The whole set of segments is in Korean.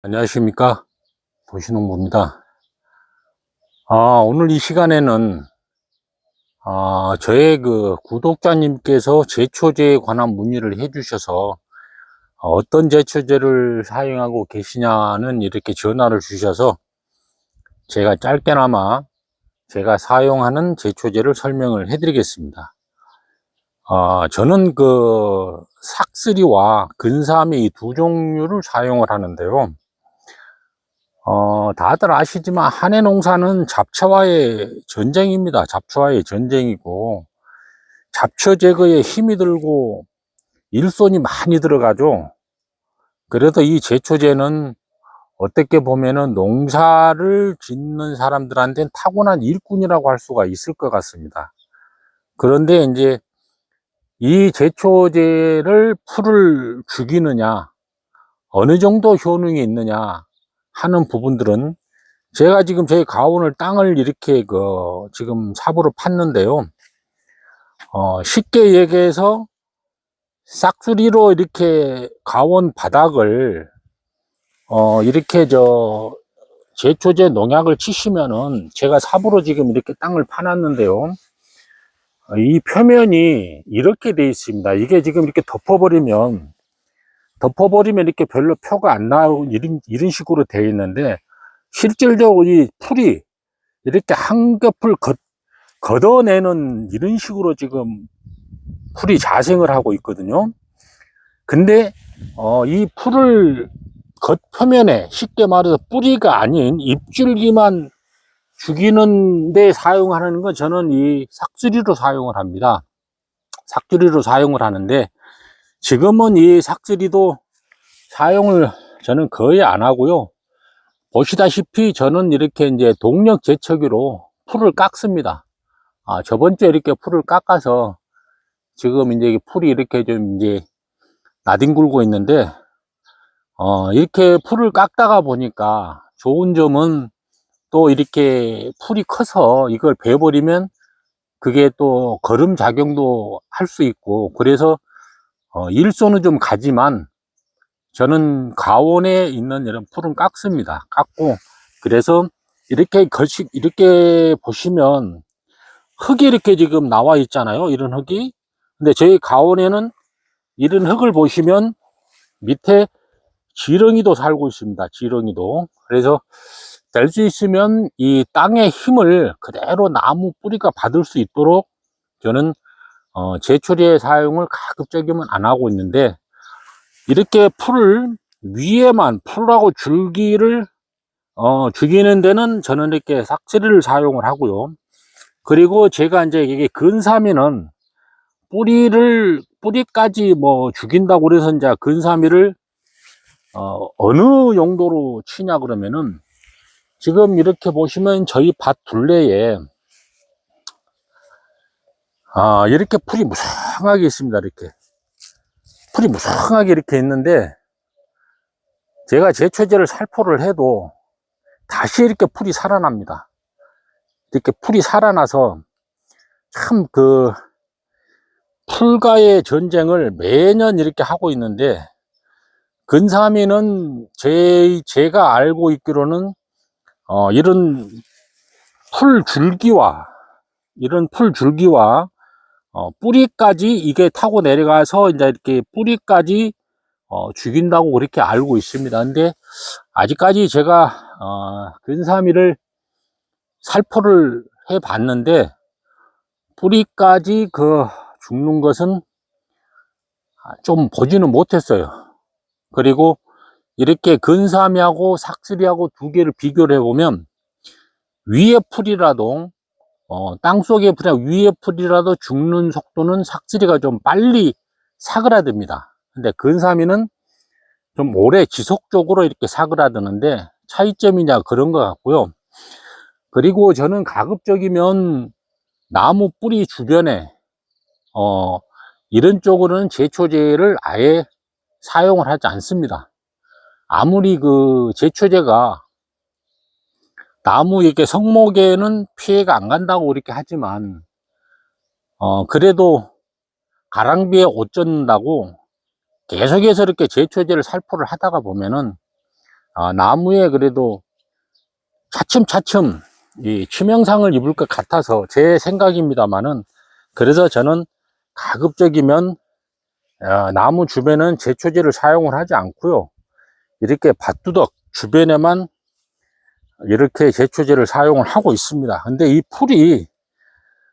안녕하십니까, 도시농부입니다. 오늘 이 시간에는 저의 그 구독자님께서 제초제에 관한 문의를 해주셔서 어떤 제초제를 사용하고 계시냐는 이렇게 전화를 주셔서 제가 짧게나마 제가 사용하는 제초제를 설명을 해드리겠습니다. 저는 그 삭쓰리와 근사미 이 두 종류를 사용을 하는데요. 다들 아시지만 한해 농사는 잡초와의 전쟁입니다. 잡초와의 전쟁이고, 잡초 제거에 힘이 들고 일손이 많이 들어가죠. 그래서 이 제초제는 어떻게 보면은 농사를 짓는 사람들한테는 타고난 일꾼이라고 할 수가 있을 것 같습니다. 그런데 이제 이 제초제를 풀을 죽이느냐, 어느 정도 효능이 있느냐 하는 부분들은, 제가 지금 저희 가온을 땅을 이렇게 지금 삽으로 팠는데요. 쉽게 얘기해서 싹수리로 이렇게 가온 바닥을 이렇게 제초제 농약을 치시면은, 제가 삽으로 지금 이렇게 땅을 파놨는데요. 이 표면이 이렇게 돼 있습니다. 이게 지금 이렇게 덮어버리면 이렇게 별로 표가 안 나오고 이런 식으로 돼 있는데, 실질적으로 이 풀이 이렇게 한겹을 걷어내는 이런 식으로 지금 풀이 자생을 하고 있거든요. 근데 이 풀을 겉표면에, 쉽게 말해서 뿌리가 아닌 잎줄기만 죽이는 데 사용하는 건, 저는 이 삭주리로 사용을 합니다. 삭주리로 사용을 하는데, 지금은 이 삭주리도 사용을 저는 거의 안 하고요. 보시다시피 저는 이렇게 이제 동력 제척기로 풀을 깎습니다. 저번 주에 이렇게 풀을 깎아서 지금 이제 풀이 이렇게 좀 이제 나뒹굴고 있는데, 이렇게 풀을 깎다가 보니까 좋은 점은, 또 이렇게 풀이 커서 이걸 베어버리면 그게 또 거름 작용도 할 수 있고, 그래서 일손은 좀 가지만 저는 가온에 있는 이런 풀은 깎습니다. 깎고, 그래서 이렇게 이렇게 보시면 흙이 이렇게 지금 나와 있잖아요. 이런 흙이. 근데 저희 가온에는 이런 흙을 보시면 밑에 지렁이도 살고 있습니다. 지렁이도. 그래서 될 수 있으면 이 땅의 힘을 그대로 나무 뿌리가 받을 수 있도록 저는 제초제 사용을 가급적이면 안 하고 있는데, 이렇게 풀을 위에만, 풀하고 줄기를 죽이는 데는 저는 이렇게 삭스리를 사용을 하고요. 그리고 제가 이제 이게 근사미는 뿌리까지 뭐 죽인다고 그래서 이제 근사미를 어느 용도로 치냐 그러면은, 지금 이렇게 보시면 저희 밭 둘레에 이렇게 풀이 무성하게 있습니다. 이렇게 풀이 무성하게 이렇게 있는데, 제가 제초제를 살포를 해도 다시 이렇게 풀이 살아납니다. 이렇게 풀이 살아나서 참 풀과의 전쟁을 매년 이렇게 하고 있는데, 근사미는 제가 알고 있기로는 이런 풀줄기와 뿌리까지 이게 타고 내려가서 이제 이렇게 뿌리까지 죽인다고 그렇게 알고 있습니다. 근데 아직까지 제가 근사미를 살포를 해 봤는데, 뿌리까지 죽는 것은 좀 보지는 못했어요. 그리고 이렇게 근사미하고 삭스리하고 두 개를 비교를 해보면, 위에 풀이라도 땅속에 위에 풀이라도 죽는 속도는 삭스리가 좀 빨리 사그라듭니다. 근데 근사미는 좀 오래 지속적으로 이렇게 사그라드는데, 차이점이냐 그런 것 같고요. 그리고 저는 가급적이면 나무 뿌리 주변에 이런 쪽으로는 제초제를 아예 사용을 하지 않습니다. 아무리 제초제가 나무 이렇게 성목에는 피해가 안 간다고 이렇게 하지만, 그래도 가랑비에 옷 젖는다고 계속해서 이렇게 제초제를 살포를 하다가 보면은 나무에 그래도 차츰차츰 이 치명상을 입을 것 같아서 제 생각입니다만은, 그래서 저는 가급적이면 나무 주변은 제초제를 사용을 하지 않고요, 이렇게 밭두덕 주변에만 이렇게 제초제를 사용을 하고 있습니다. 근데 이 풀이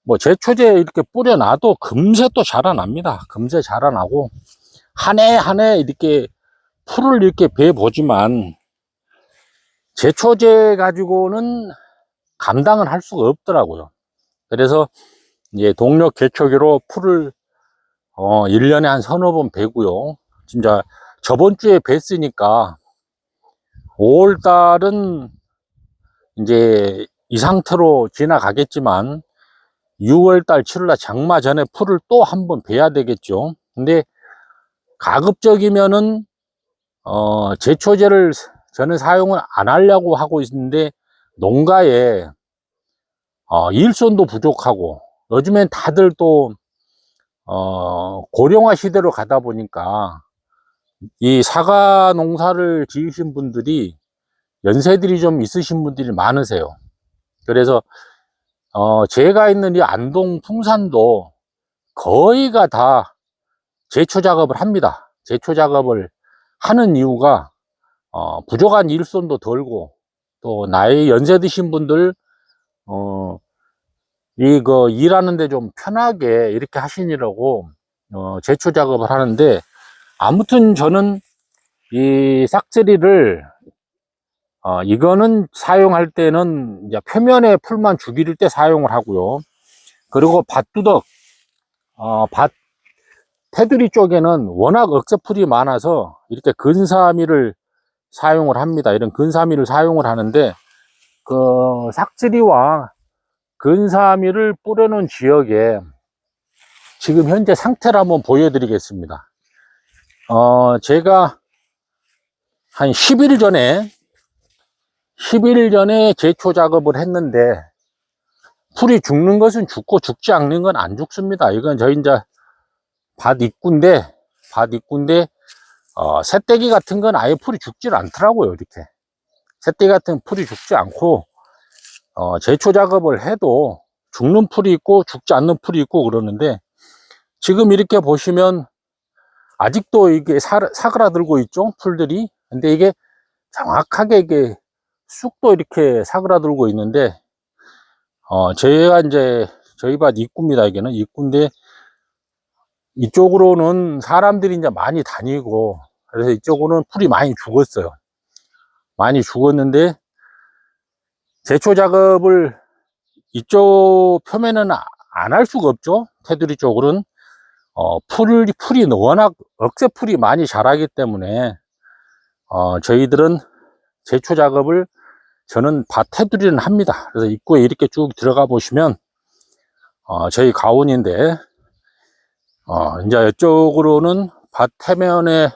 뭐 제초제 이렇게 뿌려놔도 금세 또 자라납니다. 금세 자라나고 한 해 한 해 이렇게 풀을 이렇게 베어 보지만 제초제 가지고는 감당을 할 수가 없더라고요. 그래서 이제 동력 제초기로 풀을 1년에 한 서너 번 베고요. 진짜 저번 주에 뱄으니까 5월 달은 이제 이 상태로 지나가겠지만 6월 달, 7월 달 장마 전에 풀을 또 한 번 베야 되겠죠. 근데 가급적이면은 제초제를 저는 사용을 안 하려고 하고 있는데, 농가에 일손도 부족하고 요즘엔 다들 또 고령화 시대로 가다 보니까 이 사과 농사를 지으신 분들이 연세들이 좀 있으신 분들이 많으세요. 그래서 제가 있는 이 안동 풍산도 거의가 다 제초 작업을 합니다. 제초 작업을 하는 이유가 부족한 일손도 덜고, 또 나이 연세 드신 분들 이거 일하는데 좀 편하게 이렇게 하시느라고 제초 작업을 하는데, 아무튼 저는 이 싹쓸이를 이거는 사용할 때는 이제 표면에 풀만 죽일 때 사용을 하고요. 그리고 밭두덕 밭 테두리 쪽에는 워낙 억새풀이 많아서 이렇게 근사미를 사용을 합니다. 이런 근사미를 사용을 하는데, 그 삭지리와 근사미를 뿌려놓은 지역에 지금 현재 상태를 한번 보여드리겠습니다. 제가 한 10일 전에 제초 작업을 했는데, 풀이 죽는 것은 죽고 죽지 않는 건 안 죽습니다. 이건 저희 이제 밭 입구인데 새떼기 같은 건 아예 풀이 죽질 않더라고요. 이렇게 새떼기 같은 풀이 죽지 않고, 제초 작업을 해도 죽는 풀이 있고 죽지 않는 풀이 있고 그러는데, 지금 이렇게 보시면 아직도 이게 사그라들고 있죠, 풀들이. 근데 이게 정확하게 이게 쑥도 이렇게 사그라들고 있는데, 저희가 이제 저희 밭 입구입니다. 이게는 입구인데 이쪽으로는 사람들이 이제 많이 다니고, 그래서 이쪽으로는 풀이 많이 죽었어요. 많이 죽었는데, 제초 작업을 이쪽 표면은 안 할 수가 없죠. 테두리 쪽으로는 풀이 워낙 억새풀이 많이 자라기 때문에 저희들은 제초 작업을, 저는 밭 테두리는 합니다. 그래서 입구에 이렇게 쭉 들어가 보시면 저희 가온인데, 이제 이쪽으로는 밭 해면에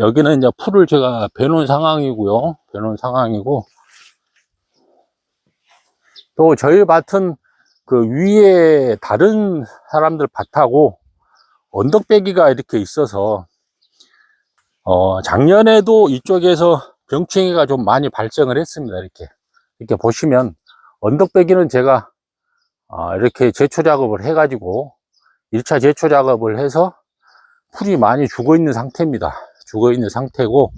여기는 이제 풀을 제가 베놓은 상황이고요. 또 저희 밭은 그 위에 다른 사람들 밭하고 언덕배기가 이렇게 있어서 작년에도 이쪽에서 병충해가 좀 많이 발생을 했습니다. 이렇게 보시면 언덕배기는 제가 이렇게 제초 작업을 해 가지고 1차 제초 작업을 해서 풀이 많이 죽어 있는 상태입니다. 죽어 있는 상태고,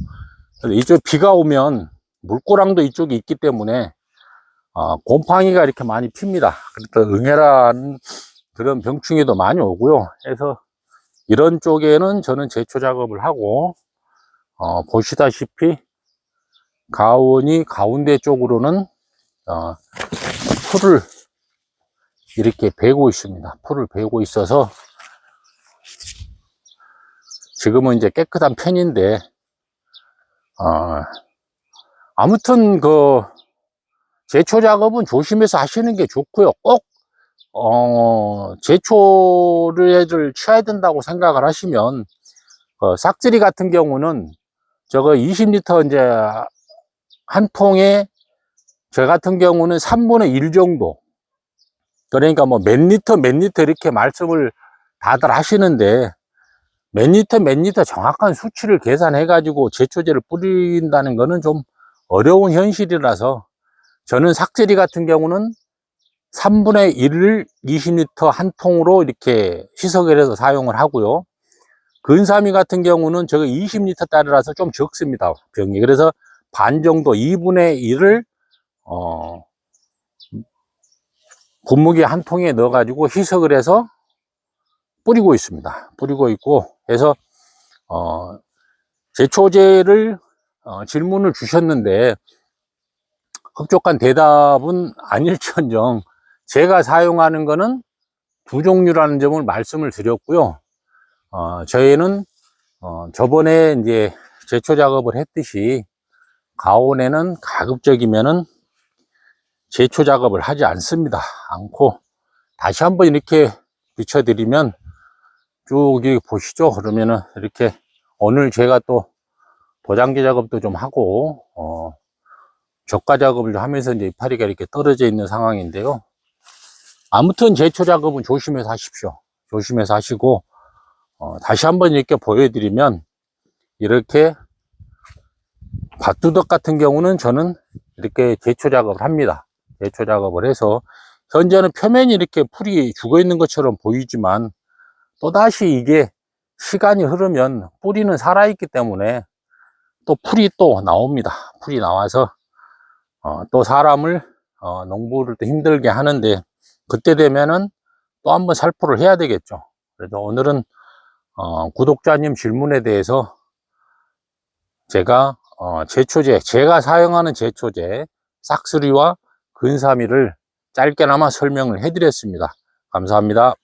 이쪽 비가 오면 물고랑도 이쪽에 있기 때문에 곰팡이가 이렇게 많이 핍니다. 그래서 응애라는 그런 병충해도 많이 오고요. 그래서 이런 쪽에는 저는 제초 작업을 하고, 보시다시피 가온이 가운데 쪽으로는 풀을 이렇게 베고 있습니다. 풀을 베고 있어서 지금은 이제 깨끗한 편인데, 아무튼 그 제초 작업은 조심해서 하시는 게 좋고요. 꼭 제초를 취해야 된다고 생각을 하시면, 싹쓸이 같은 경우는 저거 20리터 이제 한 통에, 저 같은 경우는 3분의 1 정도, 그러니까 뭐 몇 리터 이렇게 말씀을 다들 하시는데, 몇 리터 정확한 수치를 계산해 가지고 제초제를 뿌린다는 거는 좀 어려운 현실이라서, 저는 삭제리 같은 경우는 3분의 1을 20리터 한 통으로 이렇게 희석을 해서 사용을 하고요. 근사미 같은 경우는 저거 20리터 따라서 좀 적습니다, 병이. 그래서 반 정도, 2분의 1을 분무기 한 통에 넣어 가지고 희석을 해서 뿌리고 있습니다. 뿌리고 있고 해서 제초제를 질문을 주셨는데 흡족한 대답은 아닐지언정, 제가 사용하는 거는 두 종류라는 점을 말씀을 드렸고요. 저희는 저번에 이제 제초 작업을 했듯이 가온에는 가급적이면은 제초 작업을 하지 않고, 다시 한번 이렇게 비춰드리면 쭉 여기 보시죠. 그러면은 이렇게 오늘 제가 또 도장기 작업도 좀 하고 적과 작업을 하면서 이제 이파리가 이렇게 떨어져 있는 상황인데요. 아무튼 제초 작업은 조심해서 하십시오. 조심해서 하시고, 다시 한번 이렇게 보여드리면, 이렇게 밭두덕 같은 경우는 저는 이렇게 제초 작업을 합니다. 제초 작업을 해서 현재는 표면이 이렇게 풀이 죽어 있는 것처럼 보이지만, 또다시 이게 시간이 흐르면 뿌리는 살아있기 때문에 또 풀이 또 나옵니다. 풀이 나와서 또 사람을 농부를 또 힘들게 하는데, 그때 되면은 또 한번 살포를 해야 되겠죠. 그래서 오늘은 구독자님 질문에 대해서 제가 제가 사용하는 제초제 싹스리와 근사미를 짧게나마 설명을 해 드렸습니다. 감사합니다.